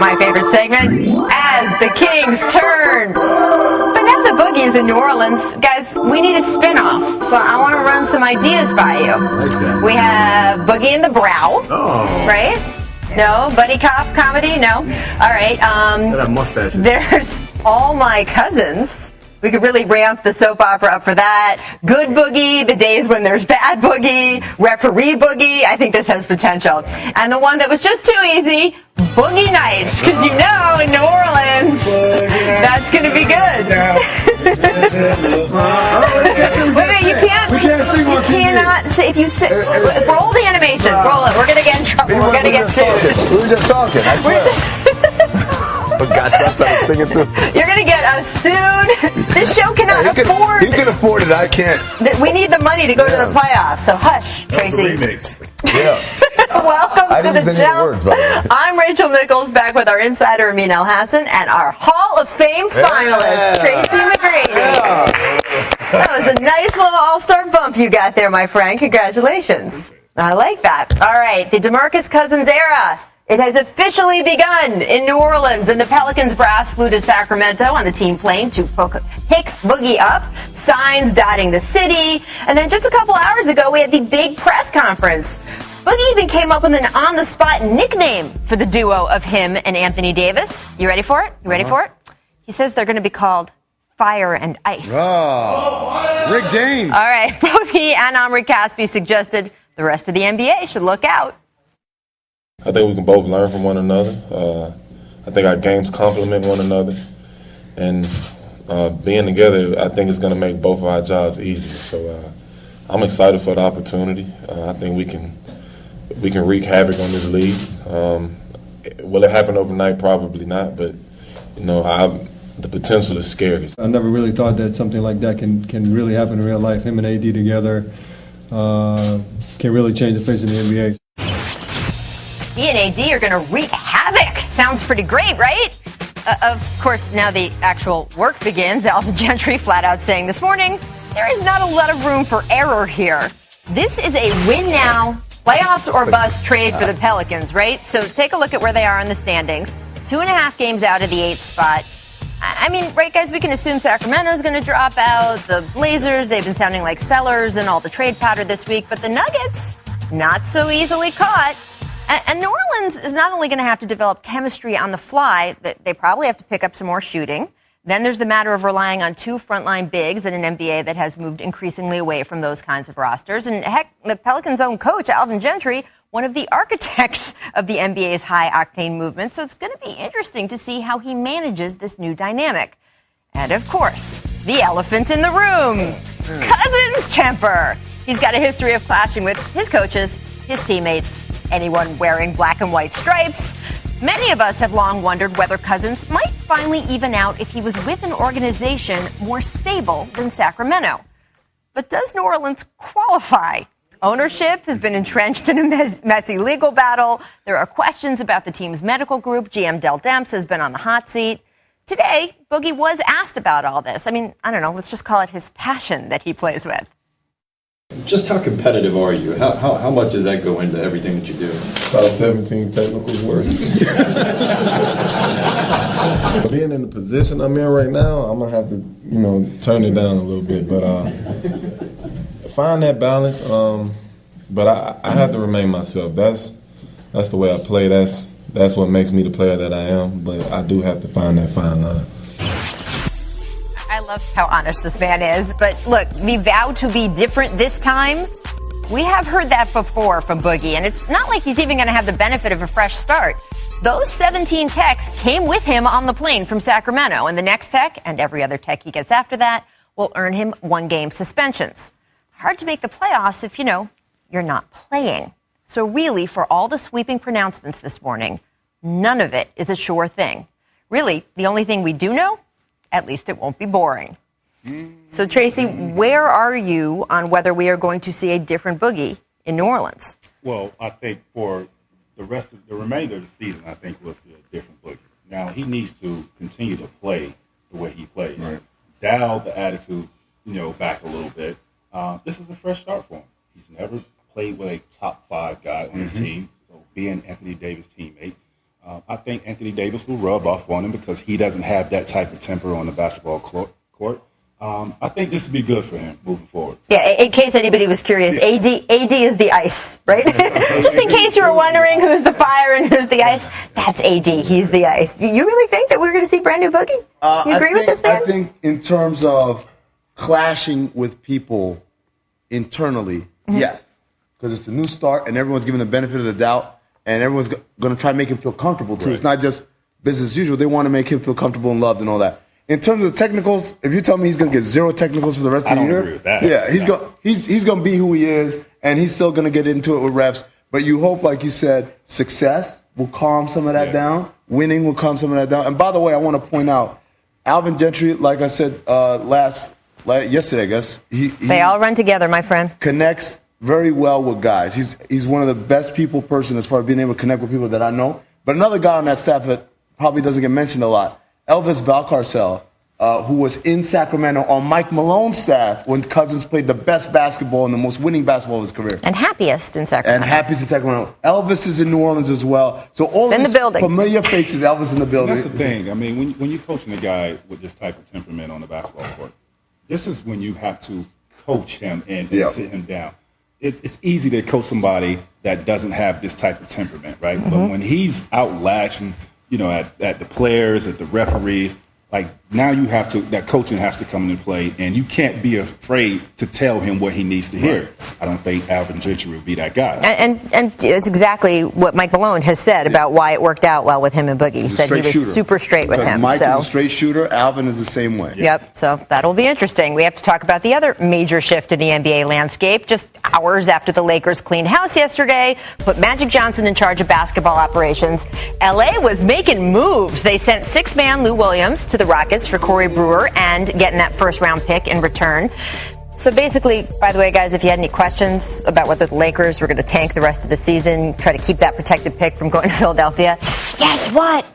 my favorite segment, As the Kings Turn. But now the Boogie is in New Orleans. Guys, we need a spinoff, so I want to run some ideas by you. We have Boogie in the Brow, right? No? Buddy cop comedy? No? All right. That mustache. There's All My Cousins. We could really ramp the soap opera up for that. Good Boogie, the days when there's bad Boogie, referee Boogie. I think this has potential. And the one that was just too easy, Boogie Nights. Because you know, in New Orleans, that's going to be good. Wait, you can't. We can't sing on TV. You cannot say, if you say, roll the animation. Roll it. We're going to get in trouble. We're going to get sued. We were just talking, I swear. Forgot I started singing too. You're going to get us sued. This show cannot afford. He can afford it. I can't. We need the money to go to the playoffs. So hush, Tracy. Yeah. Welcome to the Jump. Words, by the way. I'm Rachel Nichols, back with our insider Amin El Hassan and our Hall of Fame finalist, Tracy McGrady. That was a nice little all-star bump you got there, my friend. Congratulations. I like that. All right, the DeMarcus Cousins era. It has officially begun in New Orleans, and the Pelicans brass flew to Sacramento on the team plane to pick Boogie up, signs dotting the city, and then just a couple hours ago, we had the big press conference. Boogie even came up with an on-the-spot nickname for the duo of him and Anthony Davis. You ready for it? You ready for it? He says they're going to be called Fire and Ice. Oh, Rick James. All right, both he and Omri Caspi suggested the rest of the NBA should look out. I think we can both learn from one another. I think our games complement one another. And being together, I think it's going to make both of our jobs easier. So I'm excited for the opportunity. I think we can wreak havoc on this league. Will it happen overnight? Probably not. But, you know, the potential is scary. I never really thought that something like that can really happen in real life. Him and AD together can really change the face of the NBA. He and AD are going to wreak havoc. Sounds pretty great, right? Of course, now the actual work begins. Alvin Gentry flat out saying this morning, there is not a lot of room for error here. This is a win now, playoffs or bust trade for the Pelicans, right? So take a look at where they are in the standings. 2.5 games out of the 8th spot. I mean, right, guys, we can assume Sacramento's going to drop out. The Blazers, they've been sounding like sellers and all the trade powder this week. But the Nuggets, not so easily caught. And New Orleans is not only going to have to develop chemistry on the fly, they probably have to pick up some more shooting. Then there's the matter of relying on 2 frontline bigs in an NBA that has moved increasingly away from those kinds of rosters. And heck, the Pelicans' own coach, Alvin Gentry, one of the architects of the NBA's high-octane movement. So it's going to be interesting to see how he manages this new dynamic. And, of course, the elephant in the room, Cousins' temper. He's got a history of clashing with his coaches, his teammates, anyone wearing black and white stripes. Many of us have long wondered whether Cousins might finally even out if he was with an organization more stable than Sacramento. But does New Orleans qualify? Ownership has been entrenched in a messy legal battle. There are questions about the team's medical group. GM Del Demps has been on the hot seat. Today, Boogie was asked about all this. I mean, I don't know, let's just call it his passion that he plays with. Just how competitive are you? How much does that go into everything that you do? About 17 technicals worth. Being in the position I'm in right now, I'm going to have to, turn it down a little bit. But find that balance. But I have to remain myself. That's the way I play. That's what makes me the player that I am. But I do have to find that fine line. I love how honest this man is. But look, we vow to be different this time. We have heard that before from Boogie, and it's not like he's even going to have the benefit of a fresh start. Those 17 techs came with him on the plane from Sacramento, and the next tech, and every other tech he gets after that, will earn him 1-game suspensions. Hard to make the playoffs if, you're not playing. So really, for all the sweeping pronouncements this morning, none of it is a sure thing. Really, the only thing we do know, at least it won't be boring. So, Tracy, where are you on whether we are going to see a different Boogie in New Orleans? Well, I think for the remainder of the season, I think we'll see a different Boogie. Now, he needs to continue to play the way he plays. Right. Dial the attitude, back a little bit. This is a fresh start for him. He's never played with a top 5 guy on his team, so being Anthony Davis' teammate. I think Anthony Davis will rub off on him because he doesn't have that type of temper on the basketball court. I think this would be good for him moving forward. Yeah, in case anybody was curious, AD is the ice, right? Just in case you were wondering who's the fire and who's the ice, that's AD. He's the ice. You really think that we're going to see brand new Boogie? You agree with this, man? I think in terms of clashing with people internally, yes. Because it's a new start and everyone's given the benefit of the doubt and everyone's going to try to make him feel comfortable too. Right. It's not just business as usual. They want to make him feel comfortable and loved and all that. In terms of the technicals, if you tell me he's going to get 0 technicals for the rest of the year, agree with that. Yeah, he's going to be who he is, and he's still going to get into it with refs. But you hope, like you said, success will calm some of that down. Winning will calm some of that down. And by the way, I want to point out, Alvin Gentry, like I said yesterday, I guess, they all run together, my friend. Connects very well with guys. He's one of the best person as far as being able to connect with people that I know. But another guy on that staff that probably doesn't get mentioned a lot, Elvis Valcarcel, who was in Sacramento on Mike Malone's staff when Cousins played the best basketball and the most winning basketball of his career. And happiest in Sacramento. Elvis is in New Orleans as well. So all in these the building. Familiar faces, Elvis in the building. That's the thing. I mean, when you're coaching a guy with this type of temperament on the basketball court, this is when you have to coach him and sit him down. It's easy to coach somebody that doesn't have this type of temperament, right? Mm-hmm. But when he's out lashing, at the players, at the referees, like now that coaching has to come into play, and you can't be afraid to tell him what he needs to hear. I don't think Alvin Gentry would be that guy. And it's exactly what Mike Malone has said about why it worked out well with him and Boogie. He said he was super straight with him. Mike is a straight shooter. Alvin is the same way. Yep. So that'll be interesting. We have to talk about the other major shift in the NBA landscape. Just hours after the Lakers cleaned house yesterday, put Magic Johnson in charge of basketball operations, LA was making moves. They sent 6-man Lou Williams to the Rockets for Corey Brewer and getting that first-round pick in return. So basically, by the way, guys, if you had any questions about whether the Lakers were going to tank the rest of the season, try to keep that protected pick from going to Philadelphia, guess what?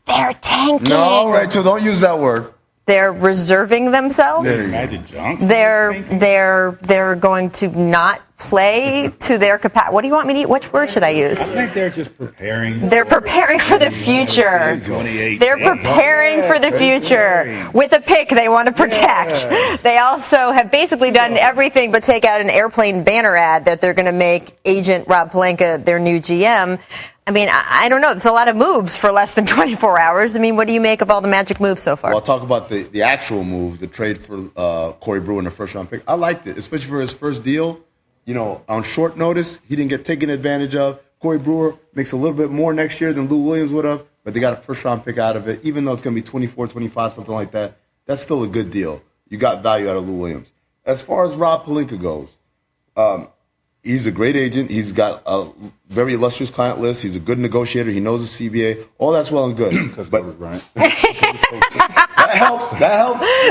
They're tanking. No, Rachel, don't use that word. They're reserving themselves. Magic Johnson. They're going to not play to their capacity. What do you want me to? Which word should I use? I think they're just preparing. They're preparing for the future. They're preparing for the future with a pick they want to protect. Yes. They also have basically done everything but take out an airplane banner ad that they're going to make agent Rob Pelinka their new GM. I mean, I don't know. It's a lot of moves for less than 24 hours. I mean, what do you make of all the Magic moves so far? Well, I'll talk about the actual move, the trade for Corey Brewer in the first-round pick. I liked it, especially for his first deal. On short notice, he didn't get taken advantage of. Corey Brewer makes a little bit more next year than Lou Williams would have, but they got a first-round pick out of it. Even though it's going to be 24, 25, something like that, that's still a good deal. You got value out of Lou Williams. As far as Rob Pelinka goes, he's a great agent. He's got a very illustrious client list. He's a good negotiator. He knows the CBA. All that's well and good. But right. That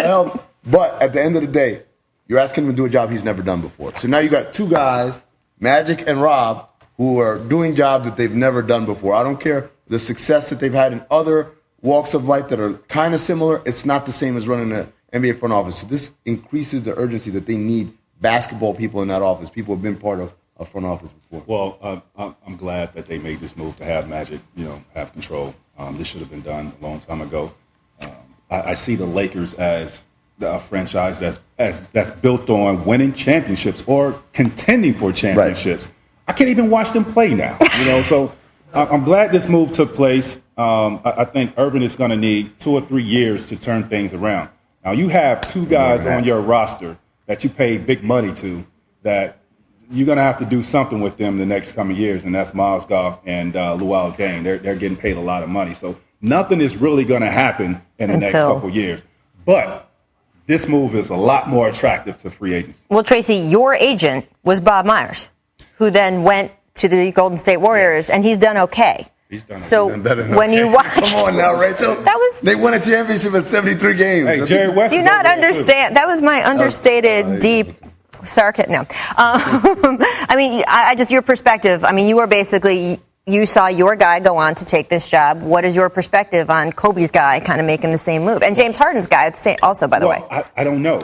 helps. But at the end of the day, you're asking him to do a job he's never done before. So now you got two guys, Magic and Rob, who are doing jobs that they've never done before. I don't care the success that they've had in other walks of life that are kind of similar. It's not the same as running an NBA front office. So this increases the urgency that they need basketball people in that office. People have been part of a front office before. Well, I'm glad that they made this move to have Magic, have control. This should have been done a long time ago. I see the Lakers as a franchise that's built on winning championships or contending for championships. Right. I can't even watch them play now. So I'm glad this move took place. I think Urban is going to need 2 or 3 years to turn things around. Now you have two guys on your roster that you paid big money to, that you're going to have to do something with them the next coming years, and that's Miles Goff and Luol Deng. They're getting paid a lot of money. So nothing is really going to happen in the next couple years. But this move is a lot more attractive to free agents. Well, Tracy, your agent was Bob Myers, who then went to the Golden State Warriors, and he's done okay. So when you watch, come on now, Rachel. They won a championship in 73 games. Hey, Jerry West. Do you not understand? That was my understated, deep sarcasm. No, I mean, I just your perspective. I mean, you were basically. You saw your guy go on to take this job. What is your perspective on Kobe's guy kind of making the same move? And James Harden's guy also, by the way. I don't know.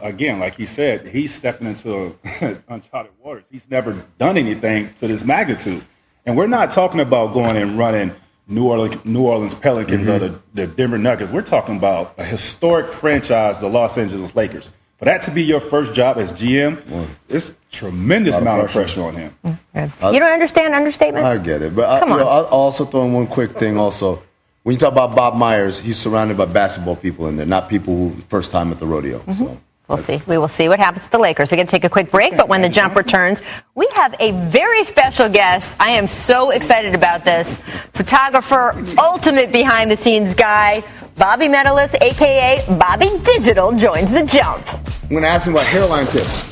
Again, like he said, he's stepping into uncharted waters. He's never done anything to this magnitude. And we're not talking about going and running, New Orleans Pelicans or the Denver Nuggets. We're talking about a historic franchise, the Los Angeles Lakers. For that to be your first job as GM, it's a tremendous amount of pressure on him. You don't understand understatement? I get it. But I'll also throw in one quick thing also. When you talk about Bob Myers, he's surrounded by basketball people in there, not people who first time at the rodeo. So. We'll see. We will see what happens to the Lakers. We're going to take a quick break, but when the jump returns, we have a very special guest. I am so excited about this. Photographer, ultimate behind-the-scenes guy, Bobby Medalist, a.k.a. Bobby Digital, joins the jump. I'm going to ask him about hairline tips.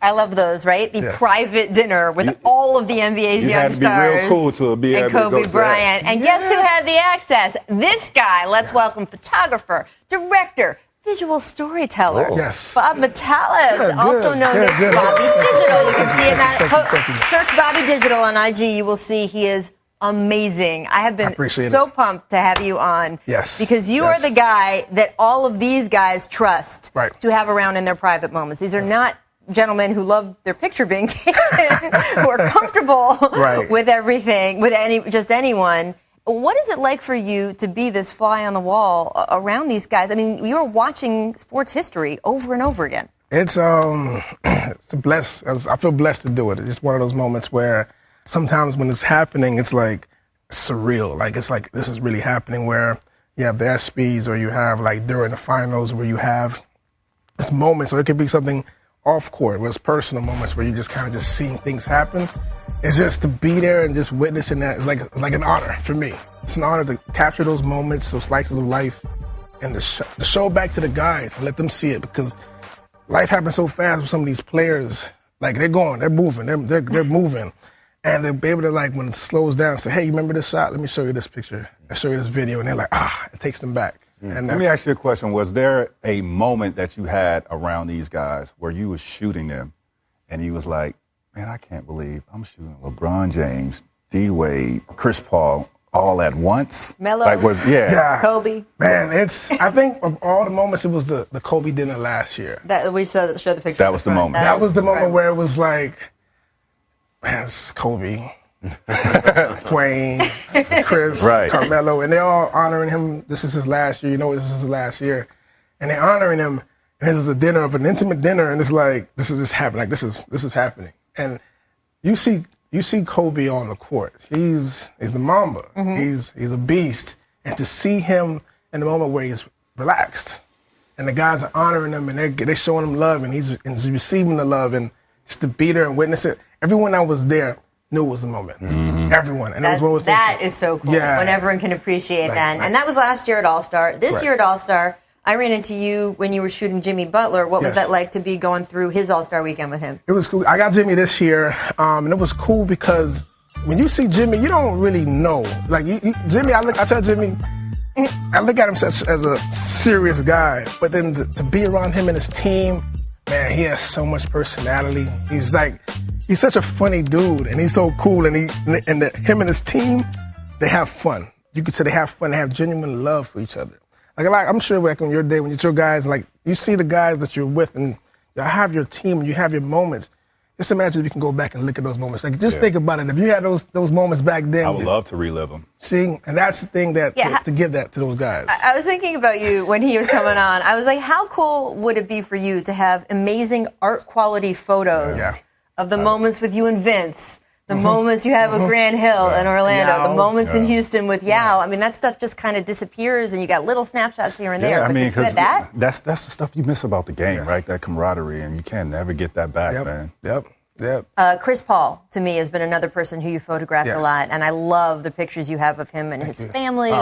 I love those, right? The private dinner with all of the NBA's young stars. You had to be real cool to be able and to Kobe go to Bryant. that. And guess who had the access? This guy. Let's welcome photographer, director, visual storyteller, Bob Metalis, also known as Bobby Digital. You can see him at search Bobby Digital on IG. You will see he is amazing. I have been so pumped to have you on. Because you are the guy that all of these guys trust to have around in their private moments. These are not gentlemen who love their picture being taken, who are comfortable with everything, with anyone. What is it like for you to be this fly on the wall around these guys? I mean, you're watching sports history over and over again. It's a bless. I feel blessed to do it. It's just one of those moments where sometimes when it's happening, it's like surreal. Like it's like this is really happening. Where you have the ESPYs, or you have like during the finals, where you have this moment. So it could be something off court, where it's personal moments where you just kind of just seeing things happen. It's just to be there and just witnessing that. It's like an honor for me. It's an honor to capture those moments, those slices of life, and to show back to the guys and let them see it, because life happens so fast with some of these players. Like they're moving, they're moving, and they'll be able to, like, when it slows down, say, "Hey, you remember this shot? Let me show you this picture. I'll show you this video," and they're like, it takes them back. And let me ask you a question. Was there a moment that you had around these guys where you was shooting them and you was like, man, I can't believe I'm shooting LeBron James, D-Wade, Chris Paul all at once? Melo, Kobe. Man, I think of all the moments, it was the Kobe dinner last year. That we showed the picture. That was the moment. That was the moment where it was like, man, it's Kobe. Dwayne, Chris, Carmelo, and they're all honoring him. This is his last year. You know, this is his last year, and they're honoring him. And this is a dinner of an intimate dinner, and it's like this is just happening. Like this is happening. And you see Kobe on the court. He's the Mamba. He's a beast. And to see him in the moment where he's relaxed, and the guys are honoring him, and they're showing him love, and he's receiving the love, and just to be there and witness it. Everyone that was there knew it was the moment. Everyone. And that is so cool when everyone can appreciate that. And that was last year at All-Star. This year at All-Star, I ran into you when you were shooting Jimmy Butler. What was that like to be going through his All-Star weekend with him? It was cool. I got Jimmy this year, and it was cool because when you see Jimmy, you don't really know. Like, Jimmy, I tell Jimmy, I look at him as a serious guy, but then to be around him and his team, man, he has so much personality. He's such a funny dude, and he's so cool, and him and his team, they have fun. You could say they have fun. They have genuine love for each other. Like I'm sure back in your day when you're your guys, like you see the guys that you're with, and you have your team, and you have your moments. Just imagine if you can go back and look at those moments. Like just think about it. If you had those moments back then, I would love to relive them. See, and that's the thing to give that to those guys. I was thinking about you when he was coming on. I was like, how cool would it be for you to have amazing art quality photos of the moments with you and Vince, the moments you have with Grant Hill and Orlando, the moments in Houston with Yao. I mean, that stuff just kind of disappears, and you got little snapshots here and there. I mean, because that's the stuff you miss about the game, right? That camaraderie, and you can never get that back, man. Chris Paul, to me, has been another person who you photographed a lot, and I love the pictures you have of him and his family.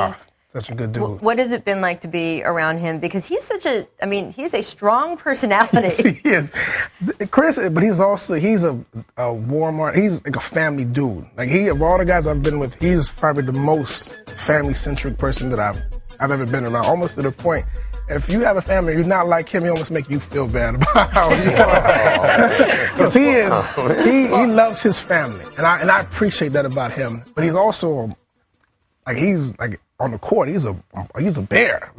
Such a good dude. What has it been like to be around him? Because he's he's a strong personality. He is. Chris, but he's a warm heart. He's like a family dude. Like of all the guys I've been with, he's probably the most family-centric person that I've ever been around. Almost to the point, if you have a family, you're not like him, he almost make you feel bad about how you are. Because he loves his family. And I appreciate that about him. But he's also, he's on the court, he's a bear.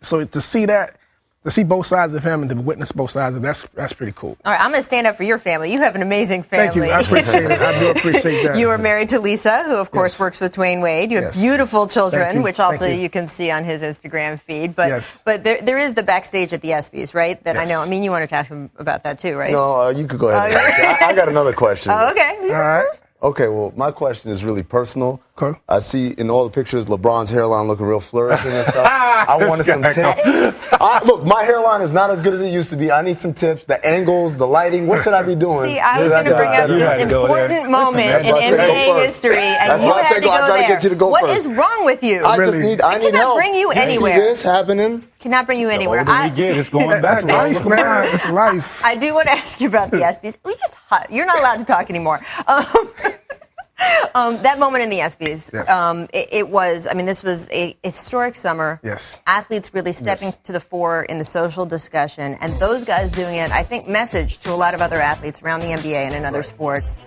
So to see that, to see both sides of him and to witness both sides of him, that's pretty cool. All right, I'm going to stand up for your family. You have an amazing family. Thank you. I appreciate it. I do appreciate that. You are married to Lisa, who, of course, works with Dwayne Wade. You have beautiful children, which also you can see on his Instagram feed. But there is the backstage at the ESPYs, right? That I know. I mean, you wanted to ask him about that, too, right? No, you could go ahead. I got another question. Oh, okay. All right. Okay, well, my question is really personal. Okay. I see in all the pictures LeBron's hairline looking real flourishing and stuff. I wanted some tips. Look, my hairline is not as good as it used to be. I need some tips. The angles, the lighting. What should I be doing? See, I was going to bring up this important moment in NBA history, and you had to go there. Get you to go what first. is wrong with you? I need help. Cannot bring you anywhere. See this happening? Cannot bring you anywhere. The older we get, it's going back. That's life, man. It's life. I do want to ask you about the ESPYs. You're not allowed to talk anymore. That moment in the ESPYs, it was, this was a historic summer. Yes. Athletes really stepping to the fore in the social discussion, and those guys doing it, I think, message to a lot of other athletes around the NBA and in other sports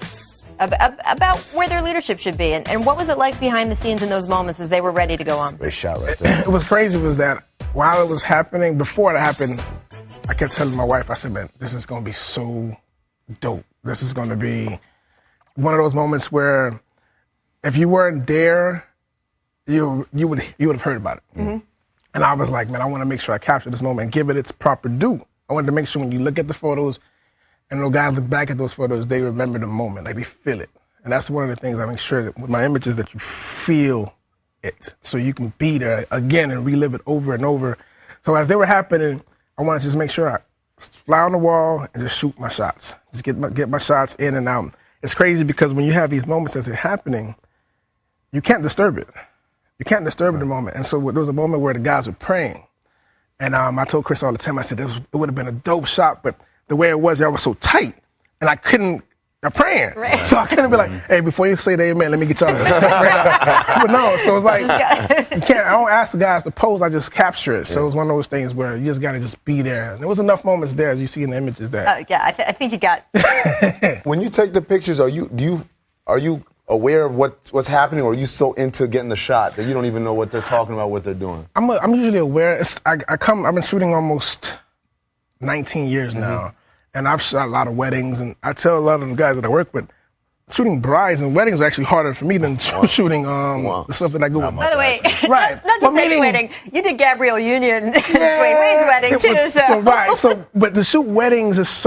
about where their leadership should be. And what was it like behind the scenes in those moments as they were ready to go on? Great shot right there. It was crazy was that while it was happening, before it happened, I kept telling my wife, I said, man, this is going to be so dope. This is going to be one of those moments where if you weren't there, you would have heard about it. Mm-hmm. And I was like, man, I want to make sure I capture this moment and give it its proper due. I wanted to make sure when you look at the photos and those guys look back at those photos, they remember the moment, like they feel it. And that's one of the things I make sure that with my images that you feel it, so you can be there again and relive it over and over. So as they were happening, I wanted to just make sure I fly on the wall and just shoot my shots, just get my shots in and out. It's crazy because when you have these moments as they're happening, you can't disturb it. You can't disturb the moment. And so there was a moment where the guys were praying. And I told Chris all the time, I said, it would have been a dope shot, but the way it was, I was so tight. And I couldn't, I'm praying. Right. So I couldn't be like, hey, before you say the amen, let me get y'all this. But no, so it's like, you can't, I don't ask the guys to pose, I just capture it. So it's one of those things where you just got to just be there. And there was enough moments there, as you see in the images there. I think you got. When you take the pictures, are you aware of what's happening, or are you so into getting the shot that you don't even know what they're talking about, what they're doing? I'm usually aware. I've been shooting almost 19 years now, and I've shot a lot of weddings, and I tell a lot of the guys that I work with, shooting brides and weddings is actually harder for me than shooting the stuff that I go with. By the way, right. not just any wedding, you did Gabrielle Union, Dwayne Wade's wedding too. So but to shoot weddings is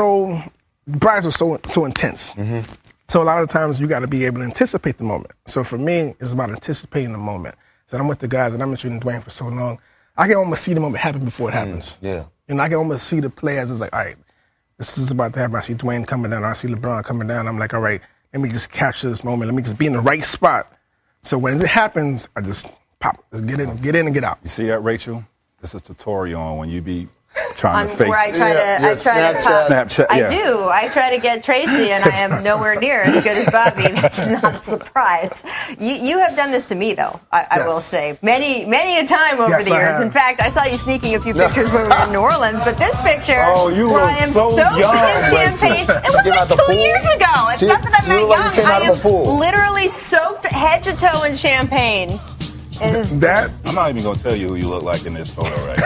brides are so intense. Mm-hmm. So a lot of times you got to be able to anticipate the moment. So for me, it's about anticipating the moment. So I'm with the guys, and I've been shooting Dwayne for so long, I can almost see the moment happen before it happens. Yeah. And I can almost see the players. It's like, all right, this is about to happen. I see Dwayne coming down, or I see LeBron coming down. I'm like, all right, let me just capture this moment. Let me just be in the right spot. So when it happens, I just pop, just get in and get out. You see that, Rachel? It's a tutorial on when you be trying to face. Where I try to Snapchat. I do. I try to get Tracy, and I am nowhere near as good as Bobby. That's not a surprise. You have done this to me, though. I will say many a time over the years. In fact, I saw you sneaking a few pictures when we were in New Orleans. But this picture, where I am soaked in champagne, it was like 2 years ago. It's not that I'm that young. I am literally soaked head to toe in champagne. I'm not even going to tell you who you look like in this photo, right?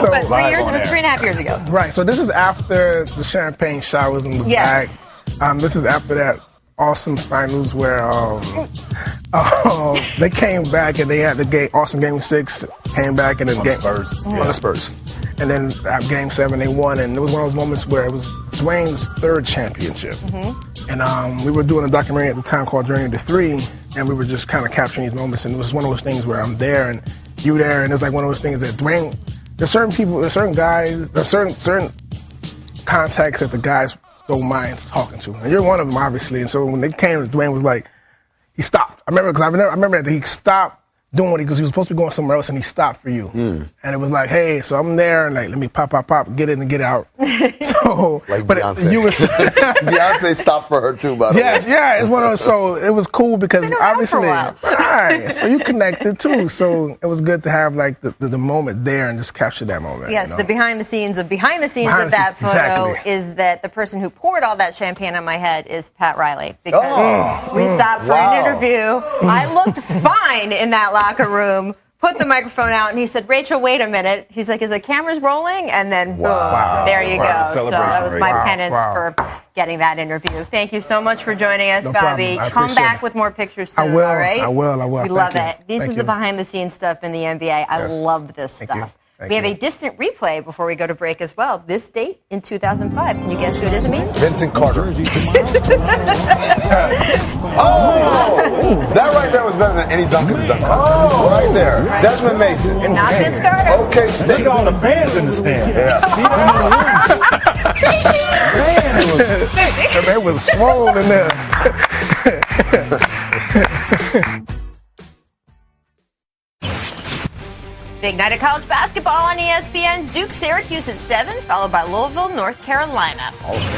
But 3 years, it was 3.5 years ago. Right, so this is after the champagne showers in the back. This is after that awesome finals where they came back and they had the awesome game 6, came back and then on the Spurs. And then at game 7 they won, and it was one of those moments where it was Dwayne's 3rd championship. And we were doing a documentary at the time called Journey to 3, and we were just kind of capturing these moments, and it was one of those things where I'm there and you there, and it's like one of those things that Dwayne, there's certain people, there's certain guys, there's certain contacts that the guys don't mind talking to. And you're one of them, obviously. And so when they came, Dwayne was like, he stopped. I remember that he stopped, doing what he was supposed to be going somewhere else, and he stopped for you. And it was like, hey, so I'm there, and like, let me pop, get in and get out. So, Like but Beyonce. you was Beyonce stopped for her too, by the way. yeah, it's one of those. So it was cool because Been around for obviously, a while. right. So you connected too. So it was good to have like the moment there and just capture that moment. Yes, you know? the behind the scenes of Behind that the photo scenes, exactly. is that the person who poured all that champagne on my head is Pat Riley, because we stopped for Wow. an interview. I looked fine in that locker room. Put the microphone out, and he said, "Rachel, wait a minute." He's like, "Is the cameras rolling?" And then boom, there you Wow. go. So Celebration, that was my Rachel. penance Wow. for getting that interview. Thank you so much for joining us, No Bobby. problem. I Come appreciate back it. with more pictures I soon, will. all right? I will. We Thank love you. it. This Thank is you. the behind-the-scenes stuff in the NBA. I Yes. love this Thank you. stuff. Thank We have you. a distant replay before we go to break as well. This date in 2005. Can you guess who it is, Amin? Vincent Carter. Oh! That right there was better than any dunk in the dunk contest. Right there. Desmond Mason. Not Vince Carter. Okay, State. Look at all the fans in the stand. Yeah. They was swollen in there. Big night of college basketball on ESPN. Duke Syracuse at 7, followed by Louisville, North Carolina.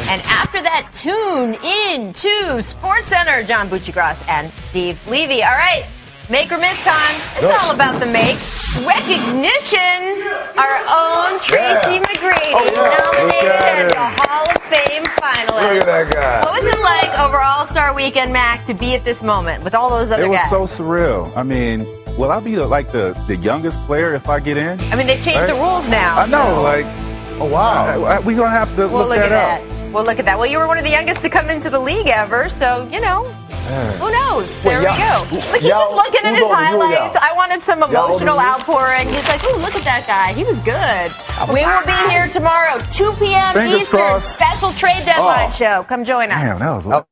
And after that, tune in to SportsCenter. John Buccigross and Steve Levy. All right, make or miss time. It's all about the make. Recognition. Our own Tracy McGrady, nominated as a Hall of Fame finalist. Look at that guy. What was it like over All-Star Weekend, Mac, to be at this moment with all those other It was guys? so surreal. I mean, will I be the youngest player if I get in? I mean, they've changed the rules now. I know, so- like, Oh, wow. we're gonna have to We'll look look at that up. that. We'll look at that. Well, you were one of the youngest to come into the league ever, so, you know, who knows? There we Yao- go. Look, he's Yao- just looking at who's his older, you or highlights. Yao? I wanted some Yao older emotional than you? outpouring. He's like, ooh, look at that guy. He was good. We will be here tomorroor, 2 p.m. Fingers Eastern, crossed. special trade deadline Oh. show. Come join us. Damn, that was.